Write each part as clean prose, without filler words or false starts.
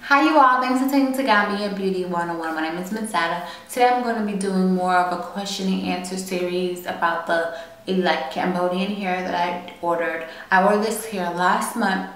Hi you all, thanks for taking to Cambodian Beauty 101. My name is Minsada. Today I'm going to be doing more of a question and answer series about the Cambodian hair that I ordered. I ordered this hair last month,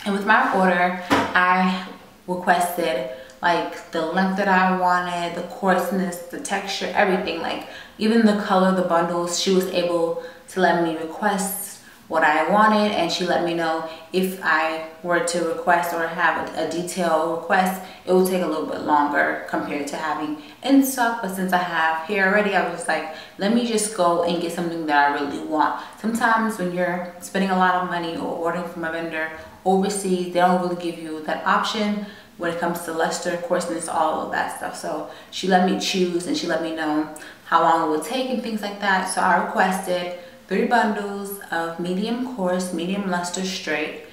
and with my order I requested like the length that I wanted, the coarseness, the texture, everything, like even the color of the bundles. She was able to let me request what I wanted, and she let me know if I were to request or have a detailed request, it will take a little bit longer compared to having in stock. But since I have hair already, I was like, let me just go and get something that I really want. Sometimes when you're spending a lot of money or ordering from a vendor overseas, they don't really give you that option when it comes to luster, coarseness, all of that stuff. So she let me choose, and she let me know how long it would take and things like that. So I requested 3 bundles of medium coarse, medium luster straight,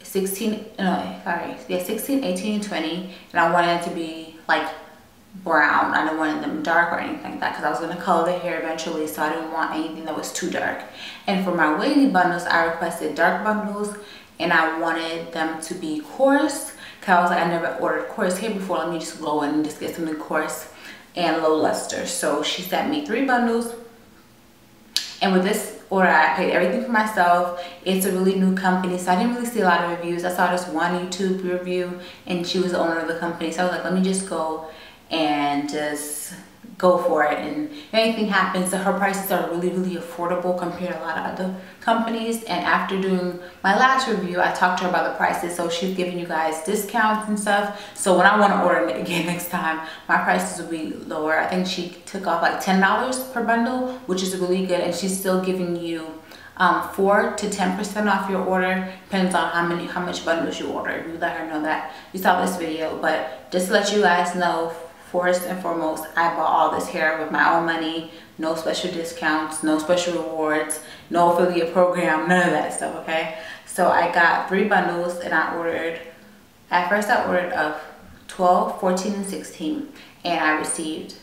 16, 18 and 20, and I wanted it to be like brown. I didn't want them dark or anything like that because I was going to color the hair eventually, so I didn't want anything that was too dark. And for my wavy bundles, I requested dark bundles, and I wanted them to be coarse because I was like, I never ordered coarse hair before. Let me just go in and just get something coarse and low luster. So she sent me 3 bundles. And with this order, I paid everything for myself. It's a really new company, so I didn't really see a lot of reviews. I saw this one YouTube review, and she was the owner of the company. So I was like, let me just go and just go for it. And if anything happens, her prices are really, really affordable compared to a lot of other companies. And after doing my last review, I talked to her about the prices. So she's giving you guys discounts and stuff. So when I want to order it again next time, my prices will be lower. I think she took off like $10 per bundle, which is really good. And she's still giving you 4 to 10% off your order. Depends on how much bundles you order. You let her know that you saw this video. But just to let you guys know, first and foremost, I bought all this hair with my own money. No special discounts, no special rewards, no affiliate program, none of that stuff, okay? So I got 3 bundles, and I ordered, at first I ordered of 12, 14, and 16. And I received,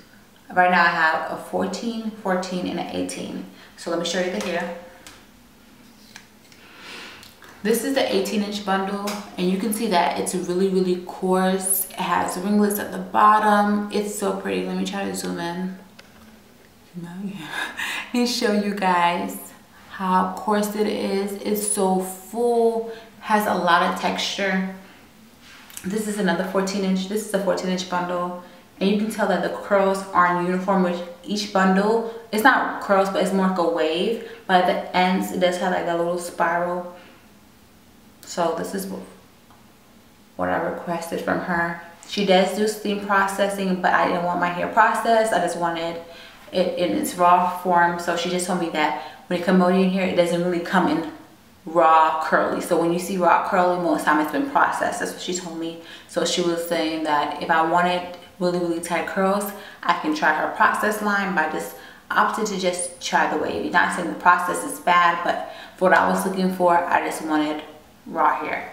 right now I have a 14, 14, and an 18. So let me show you the hair. This is the 18-inch bundle, and you can see that it's really, really coarse. It has ringlets at the bottom. It's so pretty. Let me try to zoom in. And show you guys how coarse it is. It's so full, has a lot of texture. This is another 14-inch. This is a 14-inch bundle, and you can tell that the curls aren't uniform with each bundle. It's not curls, but it's more like a wave. But at the ends, it does have like that little spiral. So this is what I requested from her. She does do steam processing, but I didn't want my hair processed. I just wanted it in its raw form. So she just told me that when it's Cambodian hair, it doesn't really come in raw curly. So when you see raw curly, most of the time it's been processed. That's what she told me. So she was saying that if I wanted really, really tight curls, I can try her process line, but I just opted to just try the wavy. Not saying the process is bad, but for what I was looking for, I just wanted raw hair.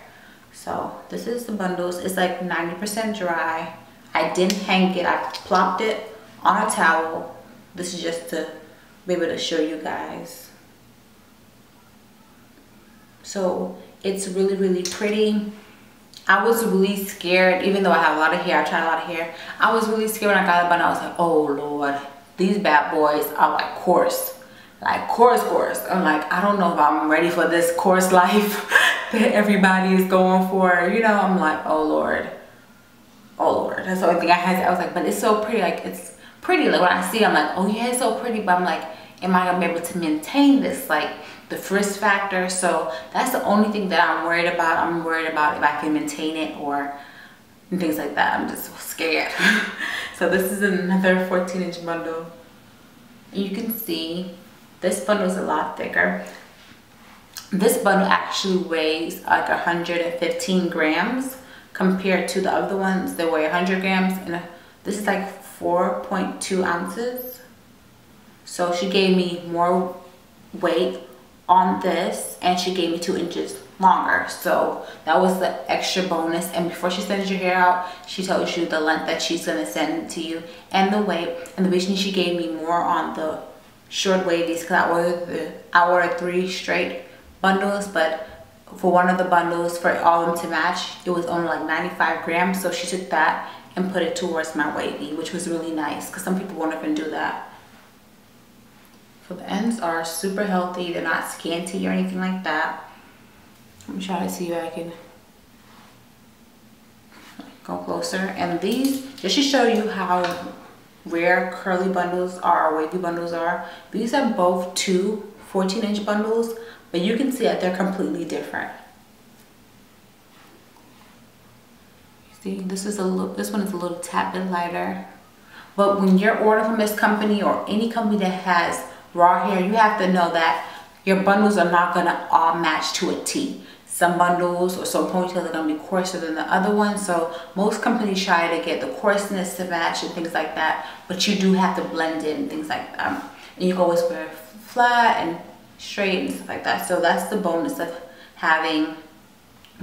So this is the bundles. It's like 90% dry. I didn't hang it. I plopped it on a towel. This is just to be able to show you guys. So it's really, really pretty. I was really scared, even though I have a lot of hair. I tried a lot of hair. I was really scared when I got it, but I was like, oh Lord, these bad boys are like coarse. Like coarse. I'm like, I don't know if I'm ready for this coarse life that everybody is going for. You know, I'm like, oh Lord. That's the only thing I had. I was like, but it's so pretty. Like, it's pretty. Like when I see it, I'm like, oh yeah, it's so pretty. But I'm like, am I gonna be able to maintain this, like the frizz factor? So that's the only thing that I'm worried about. I'm worried about if I can maintain it or and things like that. I'm just scared. So this is another 14-inch bundle. And you can see this bundle is a lot thicker. This bundle actually weighs like 115 grams compared to the other ones that weigh 100 grams. And this is like 4.2 ounces. So she gave me more weight on this, and she gave me 2 inches longer. So that was the extra bonus. And before she sends your hair out, she tells you the length that she's gonna send to you and the weight. And the reason she gave me more on the short wavies because I ordered 3 straight bundles, but for one of the bundles for all of them to match. It was only like 95 grams, so she took that and put it towards my wavy, which was really nice because some people won't even do that. So the ends are super healthy. They're not scanty or anything like that. I'm trying to see if I can go closer. And these, just to show you how rare curly bundles are, or wavy bundles are, these are both two 14-inch bundles, but you can see that they're completely different. See, this one is a little tad bit lighter. But when you're ordering from this company or any company that has raw hair, you have to know that your bundles are not gonna all match to a T. Some bundles or some ponytails are gonna be coarser than the other ones. So most companies try to get the coarseness to match and things like that, but you do have to blend in and things like that. And you can always wear flat and straight and stuff like that. So that's the bonus of having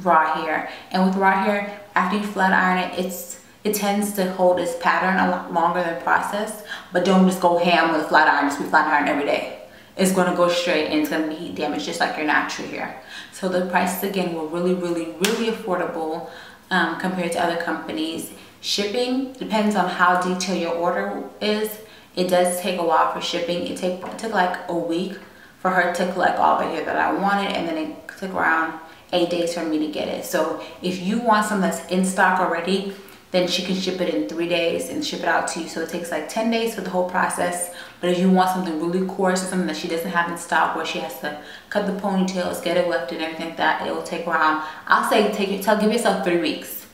raw hair. And with raw hair, after you flat iron it, it tends to hold its pattern a lot longer than processed. But don't just go ham with a flat iron, just be flat iron every day. It's going to go straight and it's going to be heat damage just like your natural hair. So the prices again were really affordable compared to other companies. Shipping depends on how detailed your order is. It does take a while for shipping. It took like a week for her to collect all the hair that I wanted, and then it took around 8 days for me to get it. So if you want something that's in stock already, then she can ship it in 3 days and ship it out to you. So it takes like 10 days for the whole process. But if you want something really coarse or something that she doesn't have in stock, where she has to cut the ponytails, get it wefted and everything like that, it will take around, I'll say give yourself 3 weeks.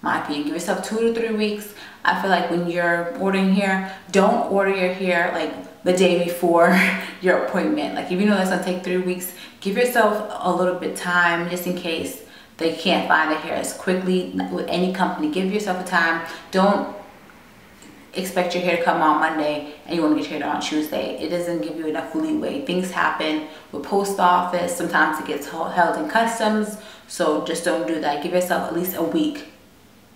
My opinion, give yourself 2 to 3 weeks. I feel like when you're ordering hair, don't order your hair like the day before your appointment. Like if you know that's gonna take 3 weeks, give yourself a little bit time just in case they can't find the hair as quickly with any company. Give yourself a time. Don't expect your hair to come on Monday and you want to get your hair done on Tuesday. It doesn't give you enough leeway. Things happen with post office. Sometimes it gets held in customs. So just don't do that. Give yourself at least a week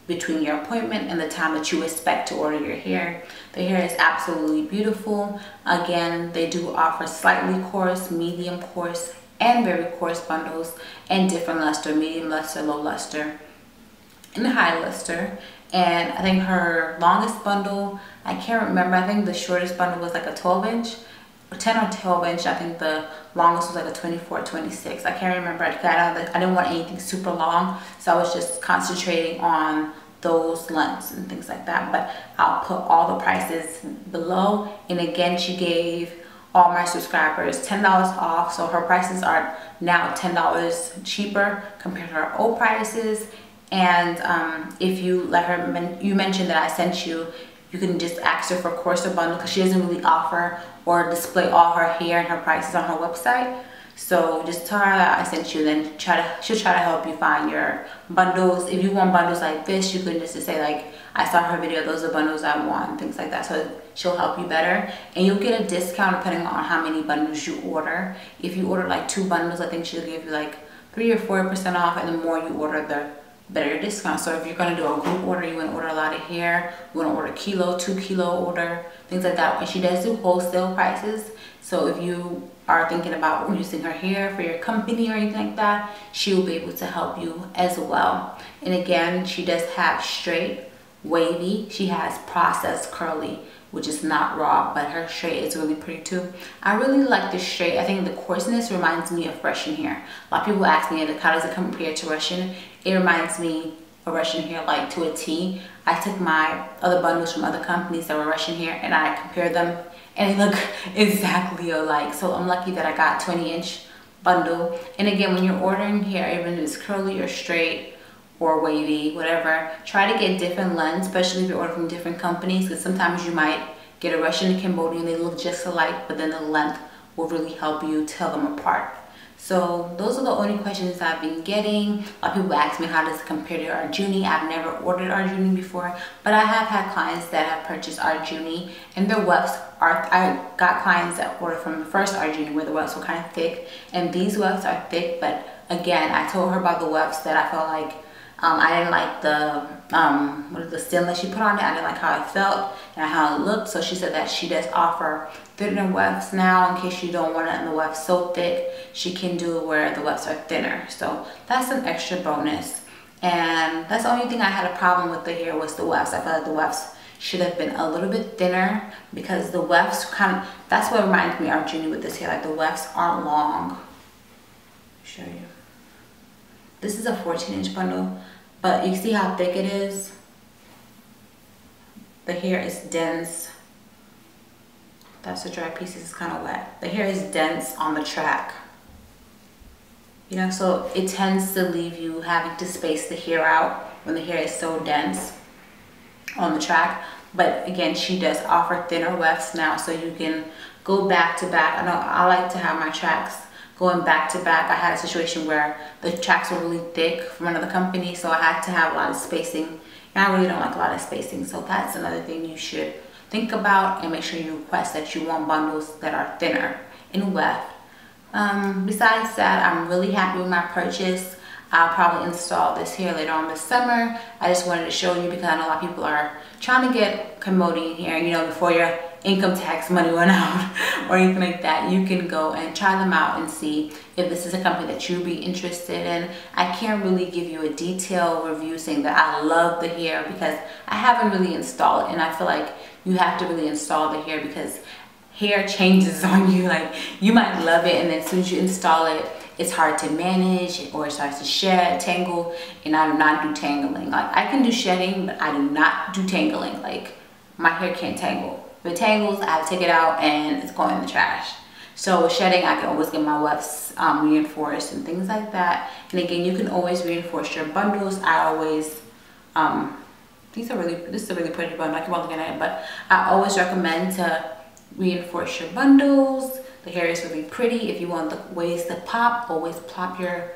between your appointment and the time that you expect to order your hair. The hair is absolutely beautiful. Again, they do offer slightly coarse, medium coarse, and very coarse bundles, and different luster, medium luster, low luster, and high luster. And I think her longest bundle, I can't remember, I think the shortest bundle was like a 12-inch, or 10 or 12-inch. I think the longest was like a 24, 26. I can't remember. I didn't want anything super long, so I was just concentrating on those lengths and things like that. But I'll put all the prices below. And again, she gave all my subscribers $10 off, so her prices are now $10 cheaper compared to her old prices. And if you let her, you mentioned that I sent you, you can just ask her for a coarser bundle because she doesn't really offer or display all her hair and her prices on her website. So just tell her that I sent you, then she'll try to help you find your bundles. If you want bundles like this, you can just say like, I saw her video, those are bundles I want, things like that. So she'll help you better. And you'll get a discount depending on how many bundles you order. If you order like 2 bundles, I think she'll give you like 3 or 4% off, and the more you order, the better discount. So if you're going to do a group order, you want to order a lot of hair, you want to order kilo, 2 kilo order, things like that. And she does do wholesale prices. So if you are thinking about using her hair for your company or anything like that, she will be able to help you as well. And again, she does have straight, wavy. She has processed curly, which is not raw, but her straight is really pretty too. I really like the straight. I think the coarseness reminds me of Russian hair. A lot of people ask me, how does it compare to Russian? It reminds me of Russian hair like to a T. I took my other bundles from other companies that were Russian hair and I compared them and they look exactly alike. So I'm lucky that I got 20-inch bundle. And again, when you're ordering hair, even if it's curly or straight or wavy, whatever, try to get different lengths, especially if you're ordering from different companies, because sometimes you might get a Russian and Cambodian, they look just alike, but then the length will really help you tell them apart. So those are the only questions I've been getting. A lot of people ask me, how does it compare to Arjuni? I've never ordered Arjuni before, but I have had clients that have purchased Arjuni, and their wefts are, I got clients that ordered from the first Arjuni where the wefts were kind of thick, and these wefts are thick. But again, I told her about the wefts that I felt like I didn't like the stemless she put on it. I didn't like how it felt and how it looked. So she said that she does offer thinner wefts now in case you don't want it in the weft so thick. She can do it where the wefts are thinner. So that's an extra bonus. And that's the only thing I had a problem with the hair was the wefts. I felt like the wefts should have been a little bit thinner because the wefts kind of, that's what reminds me of Junie with this hair. Like the wefts aren't long. Show you. This is a 14-inch bundle, but you see how thick it is? The hair is dense. That's the dry piece, it's kind of wet. The hair is dense on the track. You know, so it tends to leave you having to space the hair out when the hair is so dense on the track. But again, she does offer thinner wefts now, so you can go back to back. I know I like to have my tracks going back to back. I had a situation where the tracks were really thick from another company, so I had to have a lot of spacing. And I really don't like a lot of spacing, so that's another thing you should think about and make sure you request that you want bundles that are thinner in weft. Besides that, I'm really happy with my purchase. I'll probably install this here later on this summer. I just wanted to show you because I know a lot of people are trying to get Cambodian hair, you know, before your income tax money went out or anything like that. You can go and try them out and see if this is a company that you'd be interested in. I can't really give you a detailed review saying that I love the hair because I haven't really installed it, and I feel like you have to really install the hair because hair changes on you. Like you might love it and then as soon as you install it, it's hard to manage or it starts to shed, tangle, and I do not do tangling. Like I can do shedding, but I do not do tangling. Like my hair can't tangle. If it tangles, I have to take it out and it's going in the trash. So with shedding, I can always get my wefts reinforced and things like that. And again, you can always reinforce your bundles. I always, this is a really pretty bundle. I keep on looking at it, but I always recommend to reinforce your bundles. The hair is really pretty. If you want the waves to pop, always plop your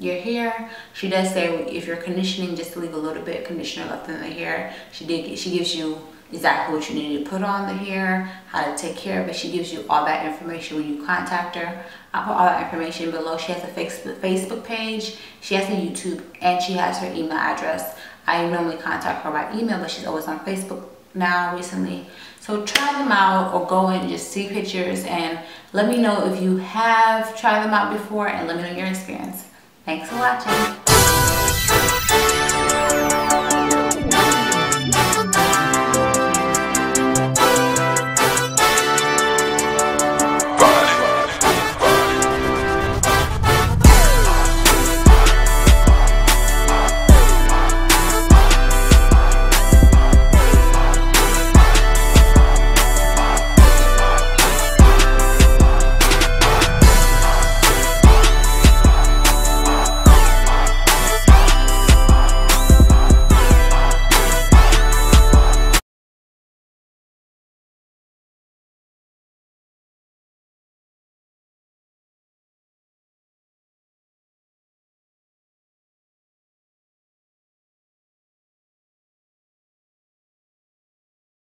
hair. She does say if you're conditioning, just to leave a little bit of conditioner left in the hair. She gives you exactly what you need to put on the hair, how to take care of it. She gives you all that information when you contact her. I'll put all that information below. She has a Facebook page, she has a YouTube, and she has her email address. I normally contact her by email, but she's always on Facebook now recently. So try them out or go and just see pictures and let me know if you have tried them out before and let me know your experience. Thanks for watching.